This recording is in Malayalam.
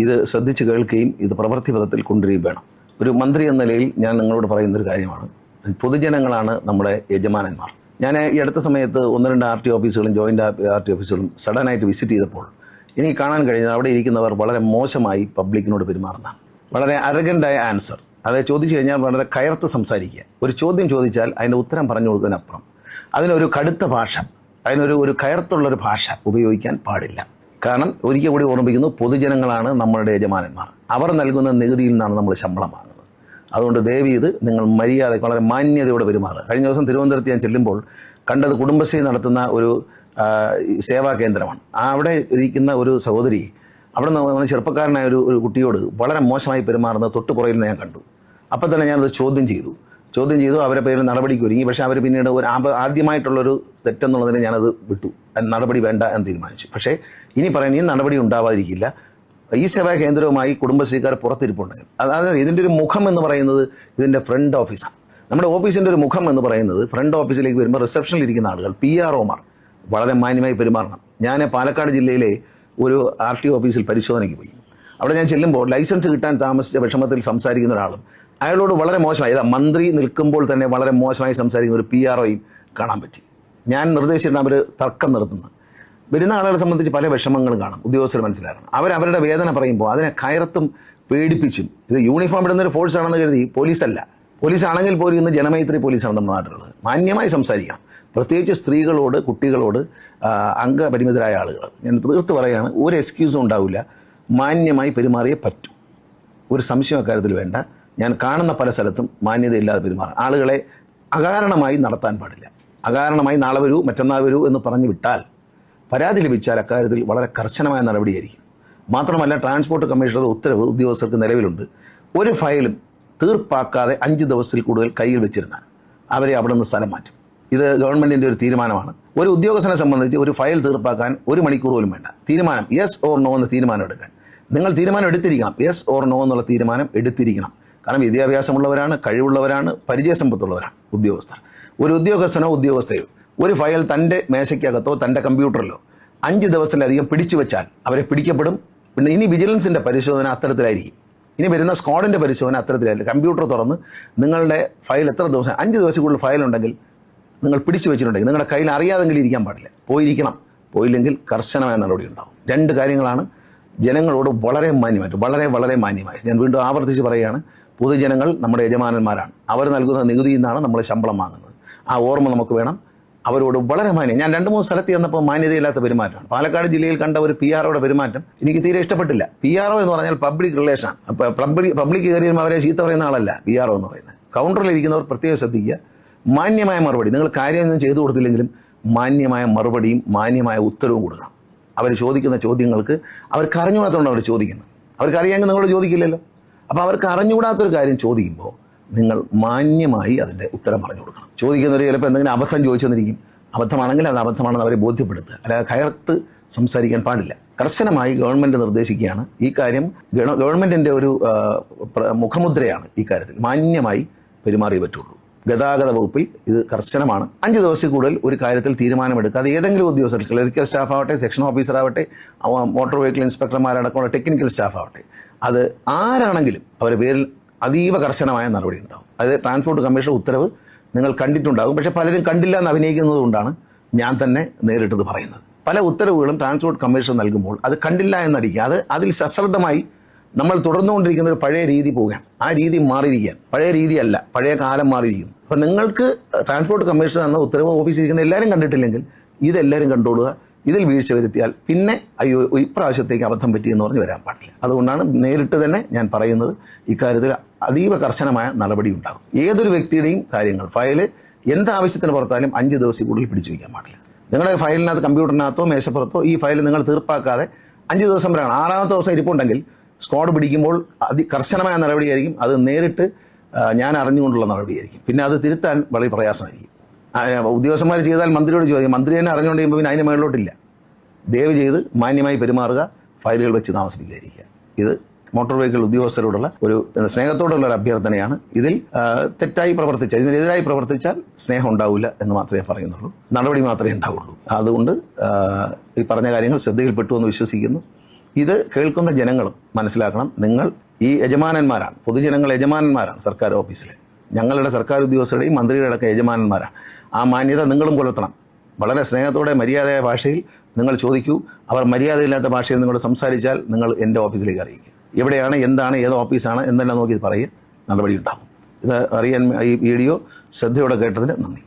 ഇത് ശ്രദ്ധിച്ച് കേൾക്കുകയും ഇത് പ്രവൃത്തിപഥത്തിൽ കൊണ്ടുവരികയും വേണം. ഒരു മന്ത്രി എന്ന നിലയിൽ ഞാൻ നിങ്ങളോട് പറയുന്നൊരു കാര്യമാണ്, പൊതുജനങ്ങളാണ് നമ്മുടെ യജമാനന്മാർ. ഞാൻ ഈ അടുത്ത സമയത്ത് 1-2 RTO ഓഫീസുകളും ജോയിൻ്റ് RTO ഓഫീസുകളും സഡനായിട്ട് വിസിറ്റ് ചെയ്തപ്പോൾ എനിക്ക് കാണാൻ കഴിയുന്നത് അവിടെ ഇരിക്കുന്നവർ വളരെ മോശമായി പബ്ലിക്കിനോട് പെരുമാറുന്നതാണ്. വളരെ അരഗൻ്റായ ആൻസർ, അതായത് ചോദിച്ചു കഴിഞ്ഞാൽ വളരെ കയർത്ത് സംസാരിക്കുക. ഒരു ചോദ്യം ചോദിച്ചാൽ അതിൻ്റെ ഉത്തരം പറഞ്ഞു കൊടുക്കുന്നതിനപ്പുറം അതിനൊരു കടുത്ത ഭാഷ, അതിനൊരു കയർത്തുള്ളൊരു ഭാഷ ഉപയോഗിക്കാൻ പാടില്ല. കാരണം ഒരിക്കൽ കൂടി ഓർമ്മിപ്പിക്കുന്നു, പൊതുജനങ്ങളാണ് നമ്മളുടെ യജമാനന്മാർ. അവർ നൽകുന്ന നികുതിയിൽ നിന്നാണ് നമ്മൾ ശമ്പളം വാങ്ങുന്നത്. അതുകൊണ്ട് ദയവ് ഇത് നിങ്ങൾ മര്യാദയ്ക്ക് വളരെ മാന്യതയോടെ പെരുമാറുക. കഴിഞ്ഞ ദിവസം തിരുവനന്തപുരത്ത് ഞാൻ ചെല്ലുമ്പോൾ കണ്ടത് കുടുംബശ്രീ നടത്തുന്ന ഒരു സേവാ കേന്ദ്രമാണ്. അവിടെ ഇരിക്കുന്ന ഒരു സഹോദരി അവിടെ നിന്ന് ചെറുപ്പക്കാരനായ ഒരു കുട്ടിയോട് വളരെ മോശമായി പെരുമാറുന്നത് തൊട്ട് പുറയിൽ നിന്ന് ഞാൻ കണ്ടു. അപ്പം തന്നെ ഞാനത് ചോദ്യം ചെയ്തു. അവരെ പേരിൽ നടപടിക്ക് ഒരുങ്ങി. പക്ഷേ അവർ പിന്നീട് ആദ്യമായിട്ടുള്ളൊരു തെറ്റെന്നുള്ളതിന് ഞാനത് വിട്ടു, നടപടി വേണ്ട എന്ന് തീരുമാനിച്ചു. പക്ഷേ ഇനി പറയുന്നത് ഈ നടപടി ഉണ്ടാവാതിരിക്കില്ല. ഈ സേവാ കേന്ദ്രവുമായി കുടുംബശ്രീക്കാർ പുറത്തിരിപ്പുണ്ടെങ്കിൽ, അതായത് ഇതിൻ്റെ ഒരു മുഖം എന്ന് പറയുന്നത് ഇതിൻ്റെ ഫ്രണ്ട് ഓഫീസാണ്. നമ്മുടെ ഓഫീസിൻ്റെ ഒരു മുഖം എന്ന് പറയുന്നത് ഫ്രണ്ട് ഓഫീസിലേക്ക് വരുമ്പോൾ റിസപ്ഷനിൽ ഇരിക്കുന്ന ആളുകൾ PROമാർ വളരെ മാന്യമായി പെരുമാറണം. ഞാൻ പാലക്കാട് ജില്ലയിലെ ഒരു RTO ഓഫീസിൽ പരിശോധനയ്ക്ക് പോയി. അവിടെ ഞാൻ ചെല്ലുമ്പോൾ ലൈസൻസ് കിട്ടാൻ താമസിച്ച വിഷമത്തിൽ സംസാരിക്കുന്ന ഒരാളും അയാളോട് വളരെ മോശമായി, മന്ത്രി നിൽക്കുമ്പോൾ തന്നെ വളരെ മോശമായി സംസാരിക്കുന്ന ഒരു PROയും കാണാൻ പറ്റി. ഞാൻ നിർദ്ദേശിച്ചിട്ട് അവർ തർക്കം നിർത്തുന്നത്. വരുന്ന ആളുകളെ സംബന്ധിച്ച് പല വിഷമങ്ങളും കാണും, ഉദ്യോഗസ്ഥർ മനസ്സിലാക്കണം. അവരവരുടെ വേദന പറയുമ്പോൾ അതിനെ കയർത്തും പേടിപ്പിച്ചും, ഇത് യൂണിഫോം ഇടുന്നൊരു ഫോഴ്സ് ആണെന്ന് കരുതി പോലീസല്ല. പോലീസാണെങ്കിൽ പോലും ഇന്ന് ജനമൈത്രി പോലീസാണ് നമ്മുടെ നാട്ടിലുള്ളത്. മാന്യമായി സംസാരിക്കണം, പ്രത്യേകിച്ച് സ്ത്രീകളോട്, കുട്ടികളോട്, അംഗപരിമിതരായ ആളുകൾ. ഞാൻ തീർത്ത് പറയുകയാണ്, ഒരു എക്സ്ക്യൂസും ഉണ്ടാവില്ല. മാന്യമായി പെരുമാറിയേ പറ്റൂ, ഒരു സംശയം അക്കാര്യത്തിൽ വേണ്ട. ഞാൻ കാണുന്ന പല സ്ഥലത്തും മാന്യതയില്ലാതെ പെരുമാറും. ആളുകളെ അകാരണമായി നടത്താൻ പാടില്ല. അകാരണമായി നാളെ വരൂ, മറ്റന്നാൾ വരൂ എന്ന് പറഞ്ഞു വിട്ടാൽ, പരാതി ലഭിച്ചാൽ അക്കാര്യത്തിൽ വളരെ കർശനമായ നടപടിയായിരിക്കും. മാത്രമല്ല, ട്രാൻസ്പോർട്ട് കമ്മീഷണറുടെ ഉത്തരവ് ഉദ്യോഗസ്ഥർക്ക് നിലവിലുണ്ട്. ഒരു ഫയലും തീർപ്പാക്കാതെ 5 ദിവസത്തിൽ കൂടുതൽ കയ്യിൽ വെച്ചിരുന്നാൽ അവരെ അവിടെ നിന്ന് സ്ഥലം മാറ്റും. ഇത് ഗവൺമെൻറ്റിൻ്റെ ഒരു തീരുമാനമാണ്. ഒരു ഉദ്യോഗസ്ഥനെ സംബന്ധിച്ച് ഒരു ഫയൽ തീർപ്പാക്കാൻ 1 മണിക്കൂർ പോലും വേണ്ട. തീരുമാനം യെസ് ഓർ നോ എന്ന തീരുമാനം എടുക്കാൻ നിങ്ങൾ തീരുമാനം എടുത്തിരിക്കണം. യെസ് ഓർ നോ എന്നുള്ള തീരുമാനം എടുത്തിരിക്കണം. കാരണം വിദ്യാഭ്യാസമുള്ളവരാണ്, കഴിവുള്ളവരാണ്, പരിചയസമ്പത്തുള്ളവരാണ് ഉദ്യോഗസ്ഥർ. ഒരു ഉദ്യോഗസ്ഥനോ ഉദ്യോഗസ്ഥയോ ഒരു ഫയൽ തൻ്റെ മേശയ്ക്കകത്തോ തൻ്റെ കമ്പ്യൂട്ടറിലോ 5 ദിവസത്തിലധികം പിടിച്ചു വെച്ചാൽ അവരെ പിടിക്കപ്പെടും. പിന്നെ ഇനി വിജിലൻസിൻ്റെ പരിശോധന അത്തരത്തിലായിരിക്കും. ഇനി വരുന്ന സ്ക്വാഡിൻ്റെ പരിശോധന അത്തരത്തിലായിരിക്കും. കമ്പ്യൂട്ടർ തുറന്ന് നിങ്ങളുടെ ഫയൽ എത്ര ദിവസം, 5 ദിവസം കൂടുതൽ ഫയലുണ്ടെങ്കിൽ, നിങ്ങൾ പിടിച്ചു വെച്ചിട്ടുണ്ടെങ്കിൽ നിങ്ങളുടെ കയ്യിൽ അറിയാതെങ്കിലും ഇരിക്കാൻ പാടില്ല. പോയിരിക്കണം. പോയില്ലെങ്കിൽ കർശനമായ നടപടി ഉണ്ടാകും. 2 കാര്യങ്ങളാണ് ജനങ്ങളോട് വളരെ മാന്യമായിട്ട്, വളരെ മാന്യമായി ഞാൻ വീണ്ടും ആവർത്തിച്ച് പറയുകയാണ്. പൊതുജനങ്ങൾ നമ്മുടെ യജമാനന്മാരാണ്. അവർ നൽകുന്ന നികുതിയിൽ നിന്നാണ് നമ്മൾ ശമ്പളം വാങ്ങുന്നത്. ആ ഓർമ്മ നമുക്ക് വേണം. അവരോട് വളരെ മാന്യം. ഞാൻ 2-3 സ്ഥലത്ത് ചെന്നപ്പോൾ മാന്യതയില്ലാത്ത പെരുമാറ്റമാണ്. പാലക്കാട് ജില്ലയിൽ കണ്ട ഒരു PROയുടെ പെരുമാറ്റം എനിക്ക് തീരെ ഇഷ്ടപ്പെട്ടില്ല. PRO എന്ന് പറഞ്ഞാൽ പബ്ലിക് റിലേഷൻ. പബ്ലിക് കയറി വരുമ്പോൾ അവരെ ചീത്ത പറയുന്ന ആളല്ല PRO എന്ന് പറയുന്നത്. കൗണ്ടറിലിരിക്കുന്നവർ പ്രത്യേകം ശ്രദ്ധിക്കുക. മാന്യമായ മറുപടി, നിങ്ങൾ കാര്യമൊന്നും ചെയ്തു കൊടുത്തില്ലെങ്കിലും മാന്യമായ മറുപടിയും മാന്യമായ ഉത്തരവും കൊടുക്കണം. അവർ ചോദിക്കുന്ന ചോദ്യങ്ങൾക്ക് അവർക്ക് അറിഞ്ഞുകൂടാത്തതുകൊണ്ട് അവർ ചോദിക്കുന്നത്. അവർക്ക് അറിയാമെങ്കിൽ നിങ്ങളോട് ചോദിക്കില്ലല്ലോ. അപ്പോൾ അവർക്ക് അറിഞ്ഞുകൂടാത്തൊരു കാര്യം ചോദിക്കുമ്പോൾ നിങ്ങൾ മാന്യമായി അതിൻ്റെ ഉത്തരം പറഞ്ഞു കൊടുക്കണം. ചോദിക്കുന്നവർ ചിലപ്പോൾ എന്തെങ്കിലും അബദ്ധം ചോദിച്ചെന്നിരിക്കും. അബദ്ധമാണെങ്കിൽ അത് അബദ്ധമാണെന്ന് അവരെ ബോധ്യപ്പെടുത്തുക. അല്ലാതെ കയർത്ത് സംസാരിക്കാൻ പാടില്ല. കർശനമായി ഗവൺമെൻറ് നിർദ്ദേശിക്കുകയാണ്. ഈ കാര്യം ഗവൺമെൻറ്റിൻ്റെ ഒരു മുഖമുദ്രയാണ്. ഈ കാര്യത്തിൽ മാന്യമായി പെരുമാറിയേ പറ്റുള്ളൂ. ഗതാഗത വകുപ്പിൽ ഇത് കർശനമാണ്. 5 ദിവസത്തിൽ കൂടുതൽ ഒരു കാര്യത്തിൽ തീരുമാനമെടുക്കാതെ ഏതെങ്കിലും ഉദ്യോഗസ്ഥർ, ക്ലറിക്കൽ സ്റ്റാഫ് ആവട്ടെ, സെക്ഷൻ ഓഫീസർ ആവട്ടെ, മോട്ടോർ വെഹിക്കിൾ ഇൻസ്പെക്ടർമാരടക്കമുള്ള ടെക്നിക്കൽ സ്റ്റാഫ് ആവട്ടെ, അത് ആരാണെങ്കിലും അവരുടെ പേരിൽ അതീവ കർശനമായ നടപടി ഉണ്ടാകും. അത് ട്രാൻസ്പോർട്ട് കമ്മീഷൻ ഉത്തരവ് നിങ്ങൾ കണ്ടിട്ടുണ്ടാകും. പക്ഷേ പലരും കണ്ടില്ല എന്ന് അഭിനയിക്കുന്നത് കൊണ്ടാണ് ഞാൻ തന്നെ നേരിട്ടത് പറയുന്നത്. പല ഉത്തരവുകളും ട്രാൻസ്പോർട്ട് കമ്മീഷൻ നൽകുമ്പോൾ അത് കണ്ടില്ല എന്നടിക്കുക. അതിൽ സശ്രദ്ധമായി നമ്മൾ തുടർന്നുകൊണ്ടിരിക്കുന്ന ഒരു പഴയ രീതി പോവുകയാണ്. ആ രീതി മാറിയിരിക്കുകയാണ്. പഴയ രീതിയല്ല, പഴയ കാലം മാറിയിരിക്കുന്നു. അപ്പം നിങ്ങൾക്ക് ട്രാൻസ്പോർട്ട് കമ്മീഷൻ എന്ന ഉത്തരവ് ഓഫീസിൽ ഇരിക്കുന്ന എല്ലാവരും കണ്ടിട്ടില്ലെങ്കിൽ ഇതെല്ലാവരും കണ്ടുകൊള്ളുക. ഇതിൽ വീഴ്ച വരുത്തിയാൽ പിന്നെ അയ്യോ ഇപ്രാവശ്യത്തേക്ക് അബദ്ധം പറ്റിയെന്ന് പറഞ്ഞ് വരാൻ പാടില്ല. അതുകൊണ്ടാണ് നേരിട്ട് തന്നെ ഞാൻ പറയുന്നത്, ഇക്കാര്യത്തിൽ അതീവ കർശനമായ നടപടി ഉണ്ടാകും. ഏതൊരു വ്യക്തിയുടെയും കാര്യങ്ങൾ, ഫയൽ എന്താവശ്യത്തിന് പുറത്താലും 5 ദിവസം കൂടുതൽ പിടിച്ചു വയ്ക്കാൻ പാടില്ല. നിങ്ങളുടെ ഫയലിനകത്ത്, കമ്പ്യൂട്ടറിനകത്തോ മേശപ്പുറത്തോ ഈ ഫയൽ നിങ്ങൾ തീർപ്പാക്കാതെ 5 ദിവസം വരെയാണ്. 6ാമത്തെ ദിവസം ഇരിപ്പുണ്ടെങ്കിൽ സ്ക്വാഡ് പിടിക്കുമ്പോൾ കർശനമായ നടപടിയായിരിക്കും. അത് നേരിട്ട് ഞാൻ അറിഞ്ഞുകൊണ്ടുള്ള നടപടിയായിരിക്കും. പിന്നെ അത് തിരുത്താൻ വളരെ പ്രയാസമായിരിക്കും. ഉദ്യോഗസ്ഥന്മാർ ചെയ്താൽ മന്ത്രിയോട് ചോദിക്കും. മന്ത്രി തന്നെ അറിഞ്ഞുകൊണ്ട് കഴിയുമ്പോൾ പിന്നെ അതിന് മേളിലോട്ടില്ല. ദയവ് ചെയ്ത് മാന്യമായി പെരുമാറുക, ഫയലുകൾ വെച്ച് താമസിപ്പിക്കാതിരിക്കുക. ഇത് മോട്ടോർ വെഹിക്കിൾ ഉദ്യോഗസ്ഥരോടുള്ള ഒരു സ്നേഹത്തോടുള്ള ഒരു അഭ്യർത്ഥനയാണ്. ഇതിൽ തെറ്റായി പ്രവർത്തിച്ചാൽ, ഇതിനെതിരായി പ്രവർത്തിച്ചാൽ സ്നേഹം ഉണ്ടാവില്ല എന്ന് മാത്രമേ പറയുന്നുള്ളൂ. നടപടി മാത്രമേ ഉണ്ടാവുള്ളൂ. അതുകൊണ്ട് ഈ പറഞ്ഞ കാര്യങ്ങൾ ശ്രദ്ധയിൽപ്പെട്ടു എന്ന് വിശ്വസിക്കുന്നു. ഇത് കേൾക്കുന്ന ജനങ്ങളും മനസ്സിലാക്കണം, നിങ്ങൾ ഈ യജമാനന്മാരാണ്, പൊതുജനങ്ങൾ യജമാനന്മാരാണ് സർക്കാർ ഓഫീസിലെ. ഞങ്ങളുടെ സർക്കാർ ഉദ്യോഗസ്ഥരുടെയും മന്ത്രിയുടെ അടക്കം യജമാനന്മാരാണ്. ആ മാന്യത നിങ്ങളും പുലർത്തണം. വളരെ സ്നേഹത്തോടെ മര്യാദയായ ഭാഷയിൽ നിങ്ങൾ ചോദിക്കൂ. അവർ മര്യാദയില്ലാത്ത ഭാഷയിൽ നിങ്ങളോട് സംസാരിച്ചാൽ നിങ്ങൾ എൻ്റെ ഓഫീസിലേക്ക് അറിയിക്കുക. എവിടെയാണ്, എന്താണ്, ഏത് ഓഫീസാണ് എന്നെല്ലാം നോക്കി പറയുക. നടപടി ഉണ്ടാകും. ഇത് അറിയാൻ ഈ വീഡിയോ ശ്രദ്ധയോടെ കേട്ടതിന് നന്ദി.